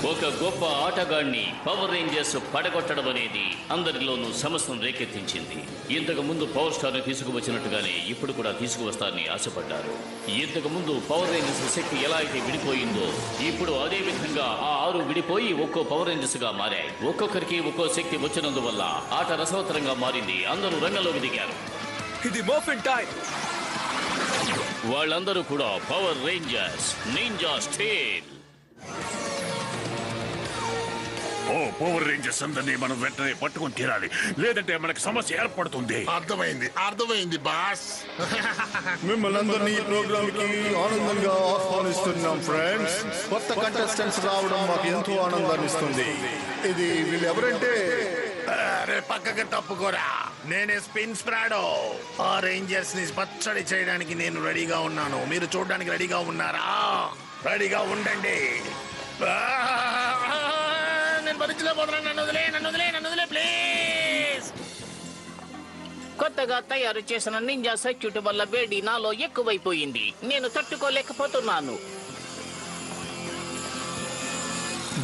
ఒక గొప్ప ఆటగాడిని power Rangers పడగొట్టడం అనేది అందరిలోనూ సమస్యను రేకెత్తించింది. ఇంతకు ముందు పవర్ స్టార్ ని తీసుకువచ్చినట్టుగానే ఇప్పుడు కూడా తీసుకువస్తారని ఆశపడ్డారు. ఇంతకు ముందు పవర్ రేంజర్స్ శక్తి ఎలా అయితే విడిపోయిందో ఇప్పుడు అదే విధంగా ఆ 6 విడిపోయి ఒక్కో పవర్ రేంజర్స్ గా మారాయి. ఒక్కొక్కరికి ఒక్కో శక్తి వచ్చినందువల్ల ఆట రసవత్తరంగా మారింది. అందరూ రంగంలోకి దిగారు. ఇది మోఫిన్ టైం. వాళ్ళందరూ కూడా పవర్ రేంజర్స్ నింజా స్టైల్. ఓ పవర్ రేంజర్స్ అందరినీ మనం వెంటనే పట్టుకొని తీరాలి, లేదంటే మనకి సమస్య ఏర్పడుతుంది. అర్థమైంది బాస్. మిమ్మల్ని అందరినీ ఈ ప్రోగ్రామ్ కి ఆనందంగా ఆహ్వానిస్తున్నాం ఫ్రెండ్స్. కొత్త కంటెస్టెంట్స్ రావడం మాకు ఎంతో ఆనందాన్ని ఇస్తుంది. ఇది వీళ్ళు ఎవరంటే అరే పక్కకి తప్పుకోరా, నేనే స్పిన్ స్ప్రాడో. ఆ రేంజర్స్ ని పచ్చడి చేయడానికి నేను రెడీగా ఉన్నాను. మీరు చూడడానికి రెడీగా ఉన్నారా? రెడీగా ఉండండి. నేను భరించలేకపోతున్నాను. నన్ను వదిలే ప్లీజ్. కొత్తగా తయారు చేసిన నింజా సర్క్యూట్ వల్ల వేడి నాలో ఎక్కువైపోయింది. నేను తట్టుకోలేకపోతున్నాను.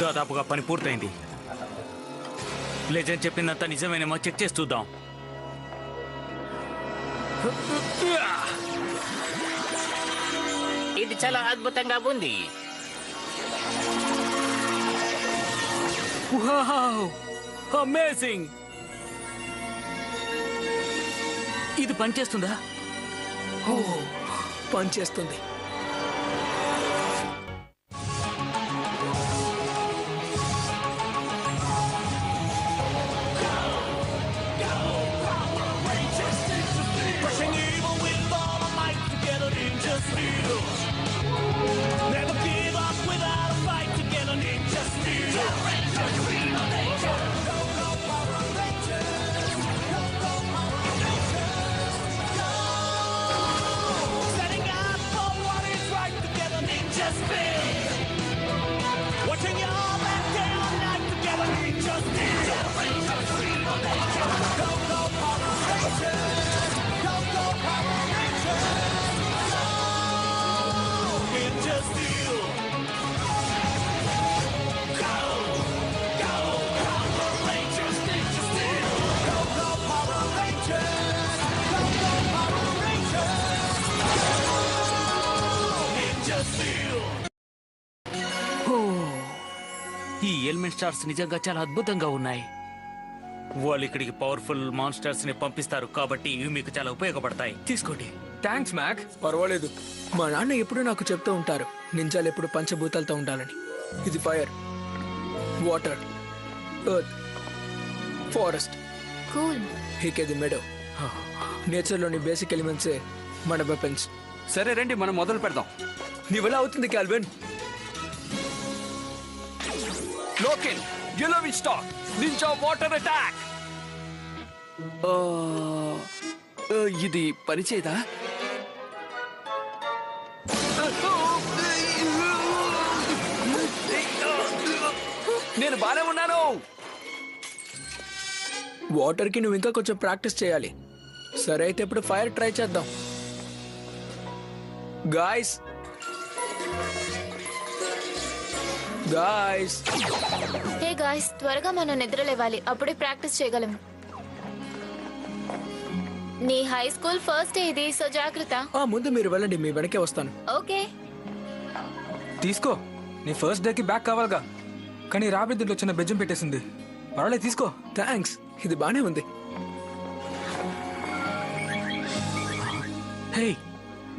దాదాపుగా పని పూర్తయింది. లెజెండ్ చెప్పిందంతా నిజమేనేమో చెక్ చేసి చూద్దాం. ఇది చాలా అద్భుతంగా ఉంది. అమేజింగ్! ఇది పనిచేస్తుందా? పనిచేస్తుంది. ఈ ఎలిమెంట్ స్టార్స్ నిజంగా చాలా అద్భుతంగా ఉన్నాయి. వాళ్ళు ఇక్కడికి పవర్ఫుల్ మాన్స్టర్స్ ని పంపిస్తారు కాబట్టి ఇవి మీకు చాలా ఉపయోగపడతాయి. తీసుకోండి. థ్యాంక్స్ మ్యాక్. పర్వాలేదు. మా నాన్న ఎప్పుడు నాకు చెప్తూ ఉంటారు, నింజాలు ఎప్పుడు పంచభూతాలతో ఉండాలని. ఇది fire, water, earth, forest, cool. ఇది మెడో. నేచర్లోని బేసిక్ ఎలిమెంట్సే మన వెపన్స్. సరే రండి, మనం మొదలు పెడదాం. నీ వల్ల అవుతుంది కాల్విన్. లోకెల్ ఎలోవిన్ స్టార్ నింజా వాటర్ అటాక్. ఇది పనిచేయదా? నేను బానే ఉన్నాను. వాటర్ కి నువ్వు ఇంకా కొంచెం ప్రాక్టీస్ చేయాలి. సరే అయితే ఇప్పుడు ఫైర్ ట్రై చేద్దాం. గాయ్స్ హే గాయ్స్, త్వరగా మనం నిద్ర లేవాలి, అప్పుడే ప్రాక్టీస్ చేయగలం. నీ హై స్కూల్ ఫస్ట్ డే ఇది, సో జాగ్రత్త. ముందు మీరు వెళ్ళండి, మీ వెనకే వస్తాను. ఓకే. తీసుకో, నీ ఫస్ట్ డేకి బ్యాగ్ కావాలిగా, కానీ రాబిద్దులో చిన్న బెజ్జం పెట్టేసింది. పర్వాలేదు, తీసుకో. థ్యాంక్స్, ఇది బానే ఉంది. హే,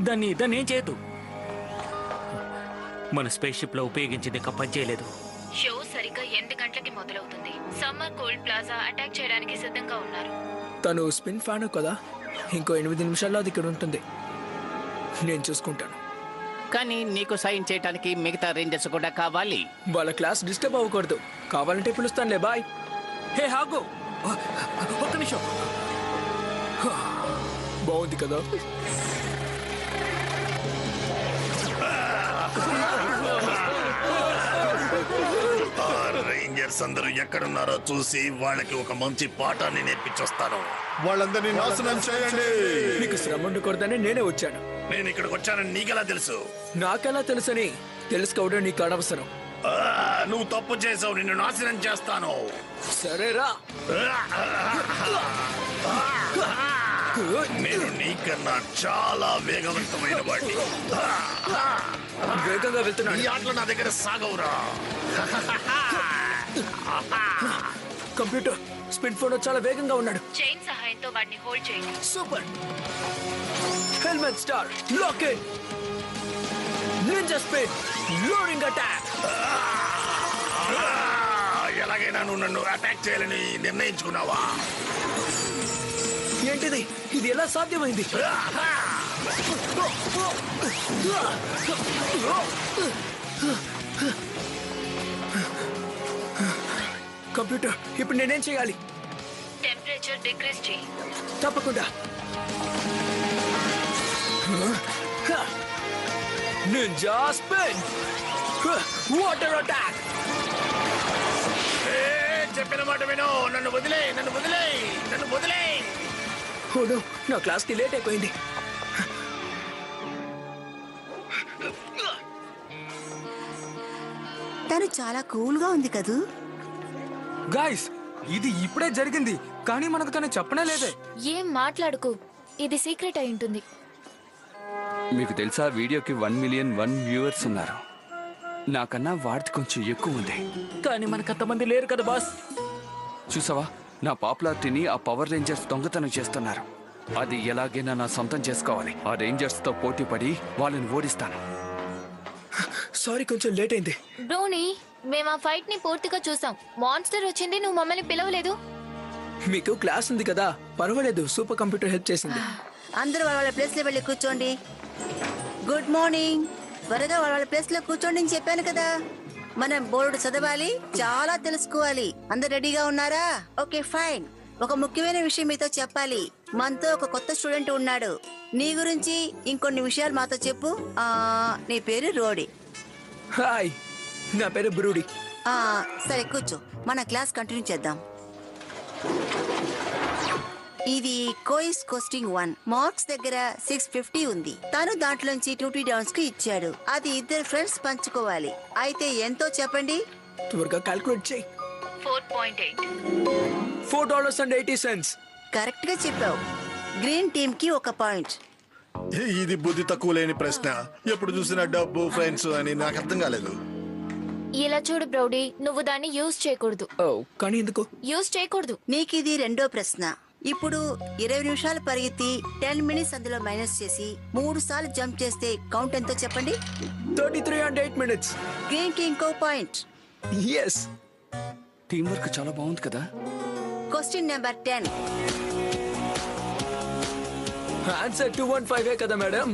దాన్ని ఏం చేయదు. మన స్పేస్ షిప్ లో ఉపయోగించింది ఇంకా పనిచేయలేదు. షో సరిగ్గా 8 గంటలకి మొదలవుతుంది. సమ్మర్ కోల్డ్ ప్లాజా అటాక్ చేయడానికి సిద్ధంగా ఉన్నారు. తను స్పిన్ ఫ్యాన్ కదా, ఇంకో 8 నిమిషాల్లో అది ఇక్కడ ఉంటుంది. నేను చూసుకుంటాను. కానీ నీకు సాయం చేయడానికి మిగతా రేంజర్స్ కూడా కావాలి. వాళ్ళ క్లాస్ డిస్టర్బ్ అవ్వకూడదు. కావాలంటే పిలుస్తానులే. బాయ్. హే హాగో, ఒక్క నిమిషం. బాగుంది కదా. రేంజర్స్ అందరూ ఎక్కడున్నారో చూసి వాళ్ళకి ఒక మంచి పాఠాన్ని నేర్పించొస్తాను. వాళ్ళందరినీ నాశనం చేయండి. మీకు శ్రమ ఉండకూడదని నేనే వచ్చాను. నేను ఇక్కడికి వచ్చానని నీకెలా తెలుసు? నాకెలా తెలుసని తెలుసుకోవడం నీకు అనవసరం. నువ్వు తప్పు చేసావు, నిన్ను నాశనం చేస్తాను. సరేరా. నేను నీకన్నా చాలా వేగవంతమైన వాడిని. వేగంగా వెళ్తున్నాడు. ఈ ఆటలు నా దగ్గర సాగవురా. కంప్యూటర్ స్పిన్ ఫోన్ చాలా వేగంగా ఉన్నాడు. చైన్ సహాయంతో వాడిని హోల్డ్ చేయండి. Super. Helmet star lock in. Ninja spin loading attack. ఎలాగైనా నువ్వు నన్ను అటాక్ చేయాలని నిర్ణయించుకున్నావా? ఏంటిది? ఇది ఎలా సాధ్యమైంది? కంప్యూటర్ ఇప్పుడు నేనేం చేయాలి? టెంపరేచర్ డిక్రీజ్ చేయి. తప్పకుండా. Ninja spin water attack. చెప్పిన మాట విను. నన్ను వదిలే, నన్ను వదిలే, నన్ను వదిలే. ఓడు నా క్లాస్కి లేట్ అయిపోయింది. తను చాలా కూల్ గా ఉంది కదూ. గాయ్స్ ఇది ఇప్పుడే జరిగింది కానీ మనకు తను చెప్పనే లేదే. ఏం మాట్లాడుకు, ఇది సీక్రెట్ అయి ఉంటుంది. మీకు తెలుసా వీడియోకి 1 మిలియన్ 1 వ్యూవర్స్ ఉన్నారు. నాకన్నా వాడికి కొంచెం ఎక్కువ ఉంది. కానీ మనకు అంతమంది లేరు కదా బాస్. చూసావా, నా పాపులారిటీని ఆ పవర్ రేంజర్స్ దొంగతనం చేస్తున్నారు. అది ఎలాగైనా నా సొంతం చేసుకోవాలి. ఆ రేంజర్స్ తో పోటీ పడి వాళ్ళని ఓడిస్తాను. సారీ కొంచెం లేట్ అయింది. బ్రోనీ, మేము ఆ ఫైట్ ని పూర్తిగా చూసాం. మాన్స్టర్ వచ్చింది, నువ్వు మమ్మల్ని పిలవలేదు. మీకు క్లాస్ ఉంది కదా, పర్వాలేదు. సూపర్ కంప్యూటర్ హెల్ప్ చేసింది. అందరూ వాళ్ళ ప్లేస్ లో వెళ్ళి కూర్చోండి. Good morning. త్వరగా వాళ్ళ ప్లేస్ లో కూర్చోండి అని చెప్పాను కదా. మనం బోర్డు చదవాలి, చాలా తెలుసుకోవాలి. అందరు రెడీగా ఉన్నారా? Okay fine. ఒక ముఖ్యమైన విషయం మీతో చెప్పాలి. మనతో ఒక కొత్త స్టూడెంట్ ఉన్నాడు. నీ గురించి ఇంకొన్ని విషయాలు మాతో చెప్పు. నీ పేరు రోడి. హాయ్, నా పేరు బ్రూడి. సరే కూర్చో, మన క్లాస్ కంటిన్యూ చేద్దాం. ఇది కోయిస్ కోస్టింగ్ 1. మార్క్స్ దగ్గర 650 ఉంది. తను దాంట్లోంచి 2 డౌన్స్ కి ఇచ్చాడు. అది ఇద్దరు ఫ్రెండ్స్ పంచుకోవాలి. అయితే ఎంతో చెప్పండి. త్వరగా క్యాల్కులేట్ చేయి. 4.8. $4.80. కరెక్ట్ గా చెప్పావు. గ్రీన్ టీమ్ కి 1 పాయింట్. ఇది బుద్ధి తక్కువ లేని ప్రశ్న. ఎప్పుడు చూసినా డబ్బు ఫ్రెండ్స్ అని నాకు అర్థం కాలేదు. ఇలా చూడు బ్రౌడీ, నువ్వు దాన్ని యూజ్ చేయకూడదు. కానీ ఎందుకు యూజ్ చేయకూడదు? నీకు ఇది రెండో ప్రశ్న. ఇప్పుడు 20 నిమిషాలు పరిగెత్తి 10 మినిట్స్ అందులో మైనస్ చేసి 3 సార్లు జంప్ చేస్తే కౌంట్ ఎంతో చెప్పండి. 33 and 8 minutes. గ్రీన్ కి ఇంకో పాయింట్. ఎస్. టీం వర్క్ చాలా బాగుంది కదా. Question number 10. ఆన్సర్ 215 కదా madam.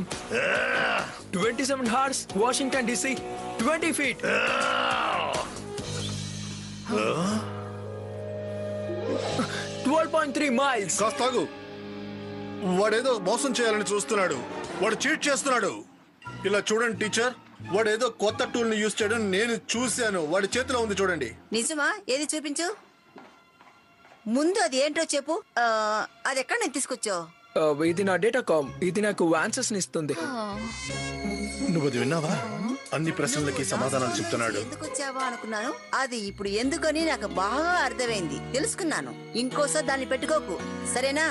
27 hours Washington DC, 20 feet. 12.3 miles. కాస్తాగు. వాడేదో మోసం చేయాలని చూస్తున్నాడు. వాడు చీట్ చేస్తున్నాడు. ఇలా చూడండి టీచర్, వాడేదో కొత్త టూల్ ని యూజ్ చేయడం నేను చూశాను. వాడి చేతిలో ఉంది చూడండి. నిజమా? ఏది చూపించు. ముందు అది ఏంటో చెప్పు. అది ఎక్కడ నేను తీసుకొచ్చావు? ఇది నా డేటా కామ్. ఇది నాకు ఆన్సర్స్ ఇస్తుంది. నువ్వు అది విన్నావా? అన్ని ప్రశ్నలకి సమాధానాలు చెప్తున్నాడు. ఎందుకు వచ్చావా అనుకున్నాను. అది ఇప్పుడు ఎందుకని నాకు బాగా అర్థమైంది. తెలుసుకున్నాను. ఇంకోసారి దాన్ని పెట్టుకోకు, సరేనా?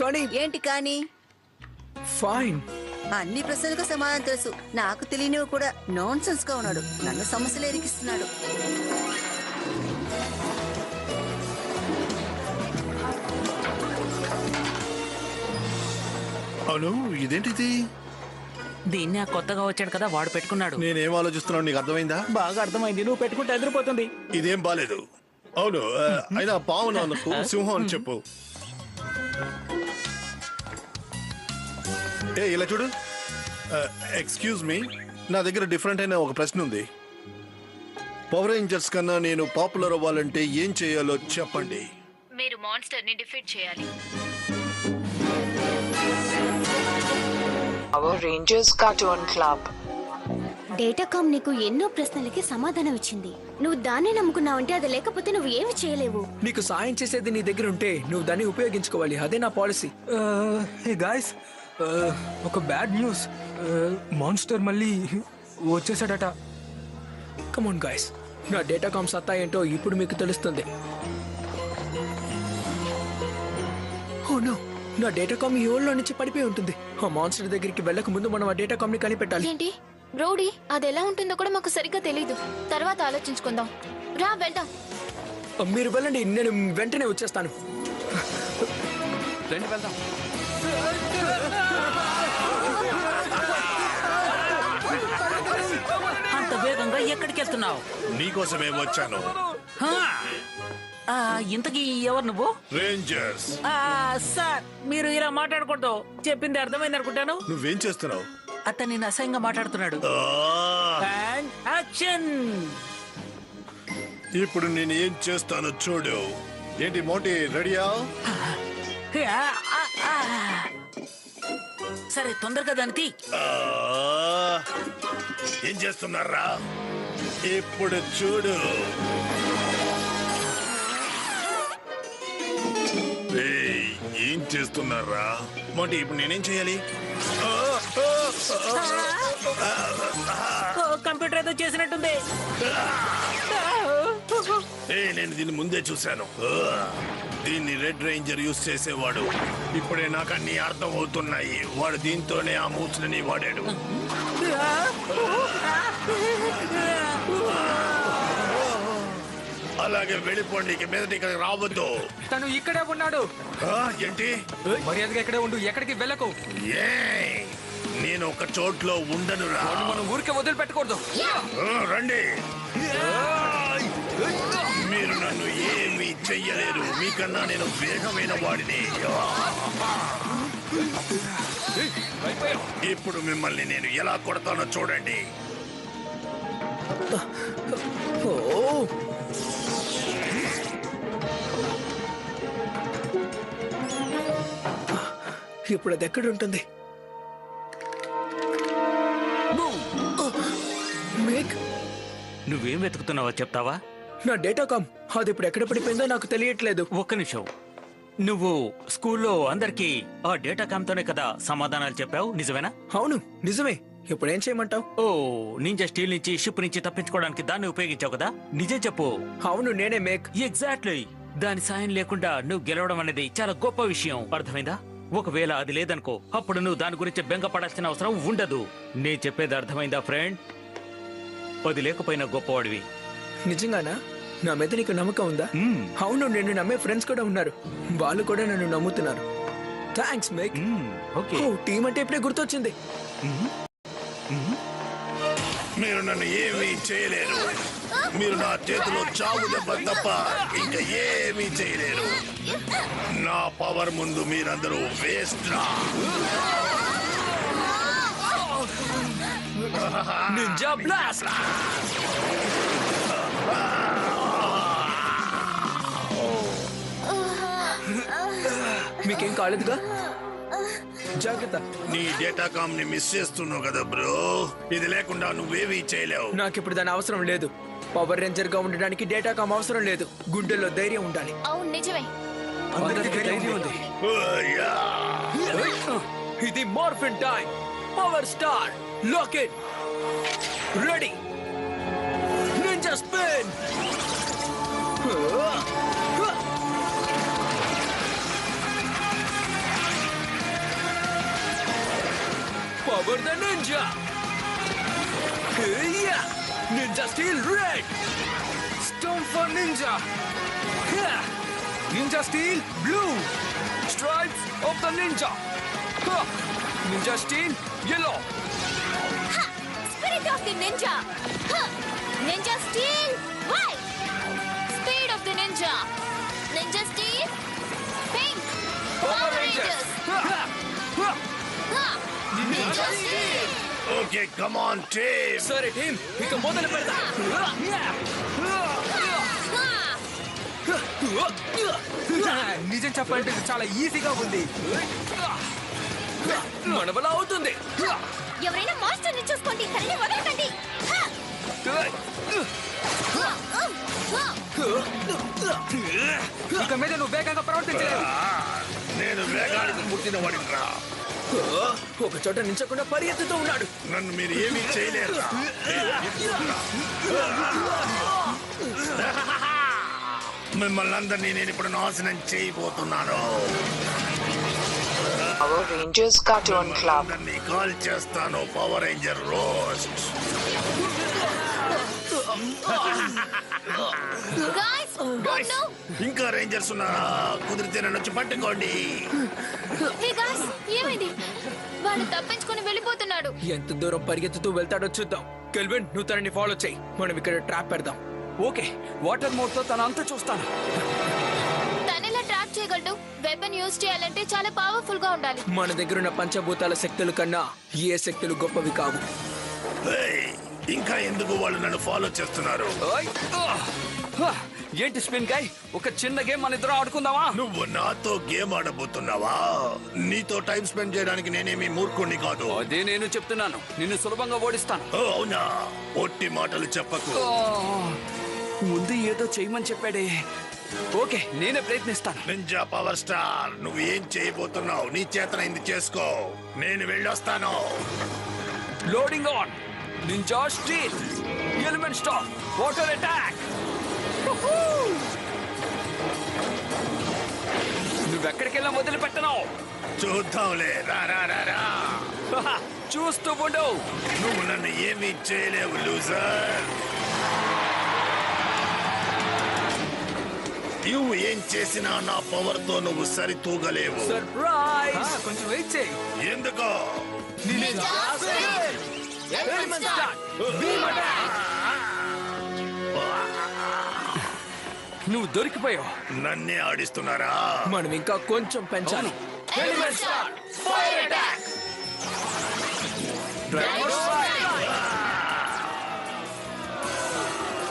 కానీ ఏంటి కానీ? ఫైన్. అన్ని ప్రశ్నలకు సమాధానం తెలుసు. నాకు తెలియనివి కూడా. నాన్ సెన్స్ గా ఉన్నాడు. నన్ను సమస్యలు ఎరికిస్తున్నాడు. అవును, ఇదేంటిది? దీన్ని ఆ కొత్తగా వచ్చాడు కదా వాడు పెట్టుకున్నాడు. నేనేం ఆలోచిస్తున్నాను నీకు అర్థమైందా? బాగా అర్థమైంది. నువ్వు పెట్టుకుంటే ఎదిరిపోతుంది. ఇదేం బాలేదు. అవును, అయినా పావును అనుకు సింహం అని చెప్పు. ఇలా చూడు. ఎక్స్క్యూజ్ మీ, నా దగ్గర డిఫరెంట్ అయిన ఒక ప్రశ్న ఉంది. పవర్ రేంజర్స్ కన్నా నేను పాపులర్ అవ్వాలంటే ఏం చేయాలో చెప్పండి. మీరు మాన్స్టర్ ని డిఫీట్ చేయాలి. Power Rangers cartoon club. Datacom నీకు ఎన్నో ప్రశ్నలకి సమాధానం ఇచ్చింది. నువ్వు దాన్ని నమ్ముకున్నావంటే అది లేకపోతే నువ్వు ఏమి చేయలేవు. నీకు సాయం చేసేది నీ దగ్గర ఉంటే నువ్వు దాన్ని ఉపయోగించుకోవాలి. అదే నా పాలసీ. హే గాయ్స్, ఒక బ్యాడ్ న్యూస్. మాన్స్టర్ మళ్ళీ వచ్చేసాడట. కమ్ ఆన్ గాయ్స్, నా డేటాకామ్ సత్తా ఏంటో ఇప్పుడు మీకు తెలుస్తుంది. ఓ నో, నా డేటాకామ్ ఈ ఓల్డ్లో నుంచి పడిపోయి ఉంటుంది. ఆ మాన్స్టర్ దగ్గరికి వెళ్ళక ముందు మనం ఆ డేటాకామ్ ని కనిపెట్టాలి. ఏంటి బ్రోడీ, అది ఎలా ఉంటుందో కూడా మాకు సరిగ్గా తెలీదు. తర్వాత ఆలోచించుకుందాం. రా వెళ్దాం. మీరు వెళ్ళండి, నేను వెంటనే వచ్చేస్తాను. రండి వెళ్దాం. అంత వేగంగా ఎక్కడికి వెళ్తున్నావు? నీకోసమే వచ్చాను. ఇంతకీ ఎవరు నువ్వు? రేంజర్స్. సార్, మీరు ఇలా మాట్లాడకూడదు. చెప్పింది అర్థమైంది అనుకుంటాను. నువ్వేం చేస్తున్నావు? అతను నేను అసహ్యంగా మాట్లాడుతున్నాడు. And action. ఇప్పుడు నేను ఏం చేస్తానో చూడు. ఏంటి మోటి, రెడీయా? సరే, తొందరగా దానికి. ఏం చేస్తున్నారా? ఇప్పుడు చూడు. ఏయ్, ఏం చేస్తున్నారా? మోటి, ఇప్పుడు నేనేం చేయాలి? కంప్యూటర్ ఏదో చేసినట్టుంది. నేను దీన్ని ముందే చూశాను. దీన్ని రెడ్ రేంజర్ యూజ్ చేసేవాడు. ఇప్పుడే నాకు అన్ని అర్థం అవుతున్నాయి. వాడు దీంతోనే ఆ మూసులని వాడాడు. అలాగే వెళ్ళిపోండి, ఇక మీదట ఇక్కడికి రావద్దు. తను ఇక్కడే ఉన్నాడు. ఏంటి? మర్యాదగా ఇక్కడే ఉండు, ఎక్కడికి వెళ్ళకు. నేను ఒక చోట్లో ఉండనురా. మనం ఊరికే వదిలిపెట్టకూడదు. రండి. మీరు నన్ను ఏమీ చెయ్యలేరు. మీకన్నా నేను వేగమైన వాడిని. ఇప్పుడు మిమ్మల్ని నేను ఎలా కొడతానో చూడండి. ఇప్పుడు అది ఎక్కడ ఉంటుంది? నువ్వేం వెతుకుతున్నావో చెప్తావా? నా డేటాకామ్. అది ఇప్పుడు ఎక్కడ పడిపోయిందో నాకు తెలియట్లేదు. ఒక్క నిమిషం. నువ్వు స్కూల్లో అందరికి ఆ డేటాకామ్ తోనే కదా సమాధానాలు చెప్పావు, నిజమేనా? అవును, నిజమే. ఇప్పుడు ఏం చేయమంటావు? ఓ, నింజా స్టీల్ నుంచి షిప్ నుంచి తప్పించుకోవడానికి దాన్ని ఉపయోగించావు కదా? నిజం చెప్పు. అవును, నేనే మేక్. ఎగ్జాక్ట్లీ. దాని సాయం లేకుండా నువ్వు గెలవడం అనేది చాలా గొప్ప విషయం. అర్థమైందా? ఒకవేళ అది లేదనుకో, అప్పుడు నువ్వు దాని గురించి బెంగపడాల్సిన అవసరం ఉండదు. నేను చెప్పేది అర్థమైందా ఫ్రెండ్? అది లేకపోయినా గొప్పవాడివి. నిజంగానా? నా మీద నీకు నమ్మకం ఉందా? అవును, నేను నమ్మే ఫ్రెండ్స్ కూడా ఉన్నారు. వాళ్ళు కూడా నన్ను నమ్ముతున్నారు. Thanks make. ఓకే, టీం అంటే ఇప్పుడే గుర్తొచ్చింది. మీరు నన్ను ఏమీ చేయలేరు. మీరు నా చేతిలో చావు దెబ్బ తప్ప ఇంకా ఏమీ చేయలేరు. నా పవర్ ముందు మీరందరూ వేస్ట్ రా. Ninja blast. మీకేం కాలేదుగా? జాగ్రత్త. నీ డేటాకామ్ ని మిస్ చేస్తున్నావు కదా బ్రో. ఇది లేకుండా నువ్వేమీ చేయలేవు. నాకు ఇప్పుడు దాని అవసరం లేదు. పవర్ రేంజర్ గా ఉండడానికి డేటాకామ్ అవసరం లేదు. గుండెల్లో ధైర్యం ఉండాలి. అవును, నిజమే. అందరికీ ధైర్యం ఉంది. ఇది morphin time. Power star lock in. Ready. Ninja spin. Power the Ninja! Yeah! Ninja Steel Red! Stone for Ninja! Yeah! Ninja Steel Blue! Stripes of the Ninja! Huh! Ninja Steel Yellow! Ha! Spirit of the Ninja! Huh! Ninja Steel White! Speed of the Ninja! Ninja Steel Pink! Power Rangers! Ninja Steel! Okay, come on team. సరే team, ఇక మొదలు పెడదాం. నిజం చెప్పాలంటే ఇది చాలా ఈజీగా ఉంది. మన వల్ల అవుతుంది. ఎవరైనా మాస్టర్ ని చూసుకోండి, తనని వదలకండి. ఇక మీద నువ్వు వేగంగా ప్రవర్తించలేవు. నేను వేగానికి పుట్టిన వాడిరా. ఒక చోట నించకుండా పరిగెత్తుతూ ఉన్నాడు. నన్ను మీరు ఏమీ చేయలేరు. మిమ్మల్ని అందరినీ నేను ఇప్పుడు నాశనం చేయబోతున్నాను. Power Rangers Cartoon Club. అందరినీ కాల్ చేస్తాను. Power ranger roast. Guys, oh no! ఇంకా రేంజర్స్ ఉన్నారా? కుదిరితే నన్ను వచ్చి పట్టుకోండి. Hey guys, ఏమైంది? వాడు తప్పించుకొని వెళ్ళిపోతున్నాడు. ఎంత దూరం పరిగెత్తుతూ వెళ్తాడో చూద్దాం. కెల్విన్, నువ్వు తనని ఫాలో చేయి. మనం ఇక్కడ ట్రాప్ పెడదాం. ఓకే, వాటర్ మోడ్ తో తన అంతా చూస్తాను. తనెలా ట్రాప్ చేయగలడు? వెపన్ యూజ్ చేయాలంటే చాలా పవర్ఫుల్ గా ఉండాలి. మన దగ్గర ఉన్న పంచభూతాల శక్తుల కన్నా ఏ శక్తులు గొప్పవి కావు. ఇంకా ఎందుకు వాళ్ళు నన్ను ఫాలో చేస్తున్నారు? ఏంటి స్పిన్ గాయ్, ఒక చిన్న గేమ్ మన ఇద్దరు ఆడుకుందామా? నువ్వు నాతో గేమ్ ఆడబోతున్నావా? నీతో టైం స్పెండ్ చేయడానికి నేనేమి మూర్ఖుణ్ణి కాదు. అదే నేను చెప్తున్నాను, నిన్ను సులభంగా ఓడిస్తాను. అవునా? ఒట్టి మాటలు చెప్పకు. ముందు ఏదో చేయమని చెప్పాడే. ఓకే, నేనే ప్రయత్నిస్తాను. నింజా పవర్ స్టార్, నువ్వు ఏం చేయబోతున్నావు? నీ చేతనైంది చేసుకో. నేను వెళ్ళొస్తాను. Loading on. Ninja steel, element stop, water attack. నువ్వెక్కడికెళ్ళా వదిలిపెట్టను. చూద్దాంలే. రా రా రా రా. చూస్తూ ఉండు. నువ్వు నన్ను ఏమీ చేయలేవు లూజర్. నువ్వు ఏం చేసినా నా పవర్ తో నువ్వు సరితూగలేవు. సర్ప్రైజ్. కొంచెం వెయిట్ చేయి. ఎందుకో? నువ్వు దొరికిపోయావు. నన్నే ఆడిస్తున్నారా? మనం ఇంకా కొంచెం పెంచాలి.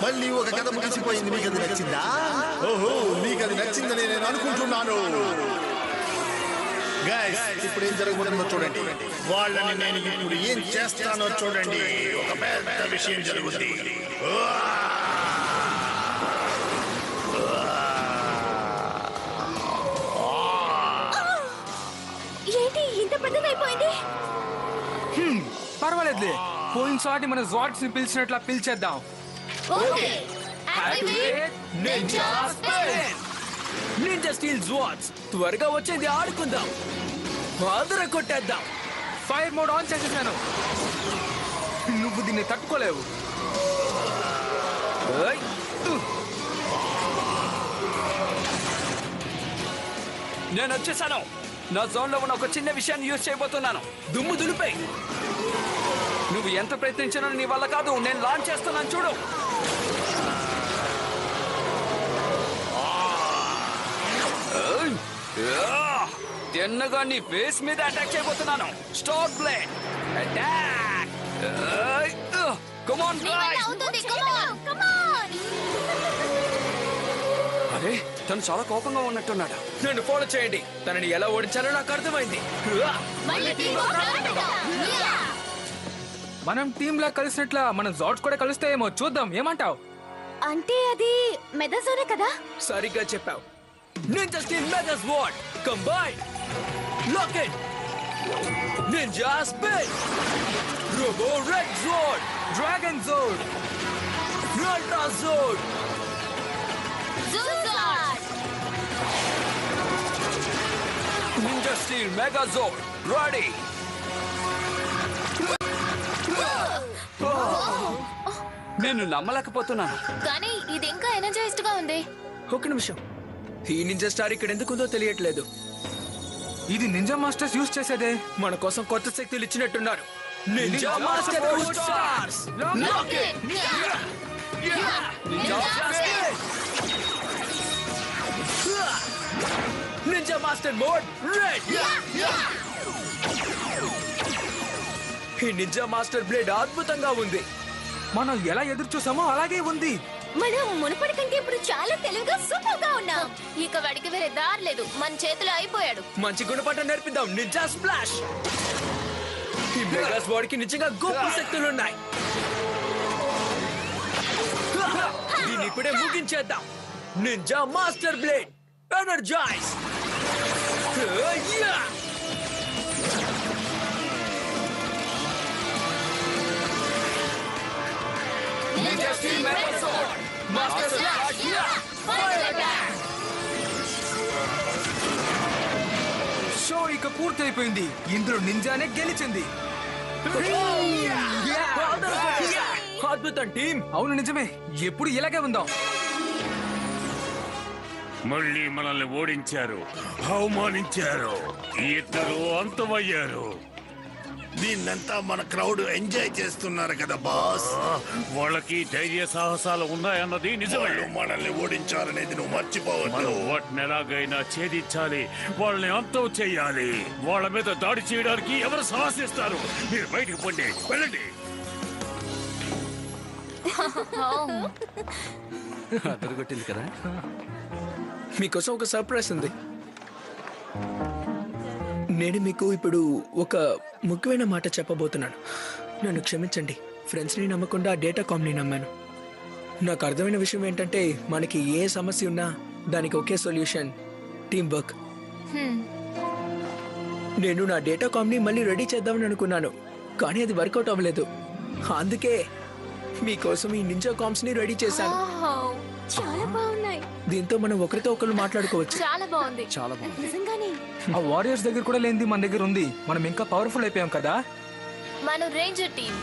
మళ్ళీ ఒక కథ ముగిసిపోయింది. మీకు అది నచ్చిందా? ఓహో, మీకు అది నచ్చిందని నేను అనుకుంటున్నాను. గైస్, ఇప్పుడు ఏం జరగబోతుందో చూడండి. వాళ్ళని నేను ఇప్పుడు ఏం చేస్తానో చూడండి. ఒక పెద్ద విషయం జరుగుతుంది. ఏంటి ఇంత పెద్దదైపోయింది? పర్వాలేదులే, పోయినసారి మన జార్డ్స్ ని పిలిచినట్లా పిలిచేద్దాం. Okay, activate ninja spin. Ninja steel zords, త్వరగా వచ్చేది ఆడుకుందాం. ఆదర కొట్టేద్దాం. ఫైర్ మోడ్ ఆన్ చేసేసాను. నువ్వు దీన్ని తట్టుకోలేవు. నేను వచ్చేసాను. నా జోన్ లో ఉన్న ఒక చిన్న విషయాన్ని యూజ్ చేయబోతున్నాను. దుమ్ము దులిపై. నువ్వు ఎంత ప్రయత్నించినా నీ వల్ల కాదు. నేను లాంచ్ చేస్తున్నాను, చూడు. తిన్నగా నీ ఫేస్ మీద అటాక్ చేయబోతున్నాను. Stop play attack. Come on guys. అవుతుంది, కమ్ ఆన్, కమ్ ఆన్. అరే, తను చాలా కోపంగా ఉన్నట్టున్నాడు. నన్ను ఫాలో చేయండి. తనని ఎలా ఓడించాలో నాకు అర్థమైంది. మళ్ళీ టీమ్ వర్క్ ఆడదాం. మనం టీమ్ లా కలిసినట్లా మన జార్డ్స్ కూడా కలుస్తాయేమో చూద్దాం. ఏమంటావ్? అంటే అది మెదజోనే కదా? సరిగ్గా చెప్పావు. Ninja steel mega sword combine. Lock it. Ninja spin. Robo red zord. Dragon zord. Ultra zord. జూజార్డ్. Ninja steel mega zord ready. నేను నమ్మలేకపోతున్నాను. కానీ ఇది ఇంకా ఎనర్జైజ్డ్ గా ఉంది. ఒక నిమిషం, ఈ నింజా స్టార్ ఇక్కడ ఎందుకుందో తెలియట్లేదు. ఇది నింజా మాస్టర్స్ యూజ్ చేసేదే. మన కోసం కొత్త శక్తులు ఇచ్చినట్టున్నారు. Ninja master stars. Lock it. Ninja spin. Ninja master mode red. ఈ నింజా మాస్టర్ బ్లేడ్ అద్భుతంగా ఉంది. మనం ఎలా ఎదురు చూసామో అలాగే ఉంది. మనం మునుపటి కంటే ఇప్పుడు చాలా తెలివిగా సూపర్ గా ఉన్నాం. ఇక వాడికి వేరే దారి లేదు. మన చేతిలో అయిపోయాడు. మంచి గుణపాఠం నేర్పిద్దాం. Ninja splash. ఈ మెగా స్వార్డ్ కి నిజంగా గొప్ప శక్తులు ఉన్నాయి. దీన్ని ఇప్పుడే ముగించేద్దాం. Ninja master blade energize. Show ఇక పూర్తయిపోయింది. ఇందులో నింజానే గెలిచింది. అద్భుతం టీం. అవును నిజమే. ఎప్పుడు ఇలాగే ఉందాం. మళ్ళీ మనల్ని ఓడించారు, అవమానించారు. ఇద్దరు అంతమయ్యారు. దీన్నంతా మన క్రౌడ్ ఎంజాయ్ చేస్తున్నారు కదా బాస్. వాళ్ళకి ధైర్య సాహసాలు ఉన్నాయన్నది నిజమే. వాళ్ళు మనల్ని ఓడించారనేది నువ్వు మర్చిపోవద్దు. మనం వాటిని ఎలాగైనా ఛేదించాలి, వాళ్ళని అంతం చేయాలి. వాళ్ళ మీద దాడి చేయడానికి ఎవరు సాహసిస్తారు? మీరు బయటికి పొండి, వెళ్ళండి. అదరగొట్టింది కదా. మీకోసం ఒక సర్ప్రైజ్ ఉంది. నేను మీకు ఇప్పుడు ఒక ముఖ్యమైన మాట చెప్పబోతున్నాను. నన్ను క్షమించండి. ఫ్రెండ్స్ని నమ్మకుండా డేటాకామ్ని నమ్మాను. నాకు అర్థమైన విషయం ఏంటంటే మనకి ఏ సమస్య ఉన్నా దానికి ఒకే సొల్యూషన్, టీం వర్క్. నేను నా డేటాకామ్ని మళ్ళీ రెడీ చేద్దామని అనుకున్నాను, కానీ అది వర్కౌట్ అవ్వలేదు. అందుకే మీకోసం ఈ నింజా కామ్స్ని రెడీ చేశాను. చాలా బాగున్నాయి. దీంతో మనం ఒకరితో ఒకరు మాట్లాడుకోవచ్చు. చాలా బాగుంది. చాలా బాగుంది. నిజంగానే ఆ వారియర్స్ దగ్గర కూడా లేనిది మన దగ్గర ఉంది. మనం ఇంకా పవర్ఫుల్ అయిపోయాం కదా. మనం రేంజర్ టీం.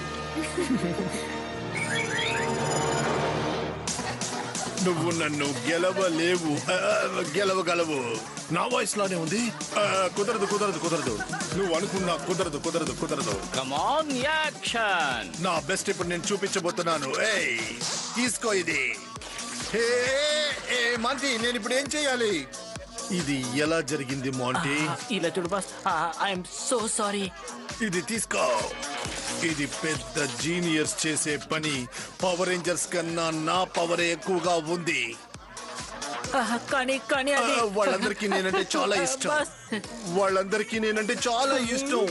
నువ్వు నన్ను గెలవలేవు. గెలవగలవు. నా వాయిస్ లానే ఉంది. కుదరదు కుదరదు కుదరదు. నువ్వు అనుకున్నా కుదరదు కుదరదు కుదరదు. Come on action. నా బెస్ట్ ఇప్పుడు నేను చూపించబోతున్నాను. ఏయ్ తీసుకో ఇది. మాంటీ నేను ఇప్పుడు ఏం చేయాలి? ఇది ఎలా జరిగింది మాంటీ? ఇలా చూడు బాస్. I'm so sorry. ఇది తీసుకో. ఇది పెద్ద జీనియర్స్ చేసే పని. పవర్ రేంజర్స్ కన్నా నా పవర్ ఎక్కువగా ఉంది. కానీ అది వాళ్ళందరికీ నేనంటే చాలా ఇష్టం. వాళ్ళందరికీ నేనంటే చాలా ఇష్టం.